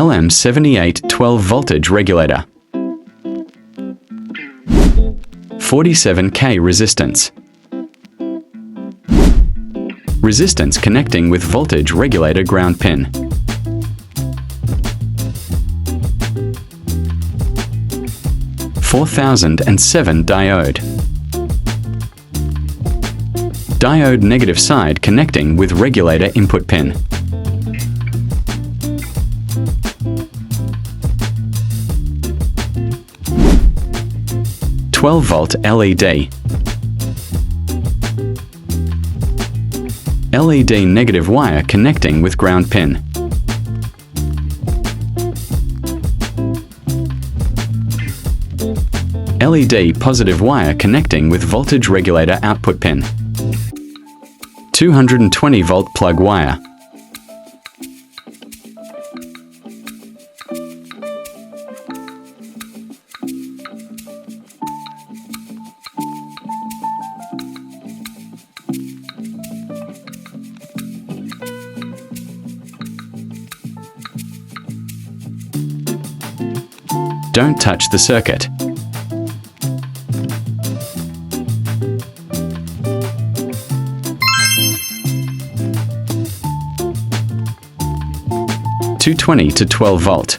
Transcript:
LM78 12 voltage regulator. 47K resistance. Resistance connecting with voltage regulator ground pin. 4007 diode. Diode negative side connecting with regulator input pin. "12-volt LED. LED negative wire connecting with ground pin. LED positive wire connecting with voltage regulator output pin. 220-volt plug wire. Don't touch the circuit. "220 to 12 volt.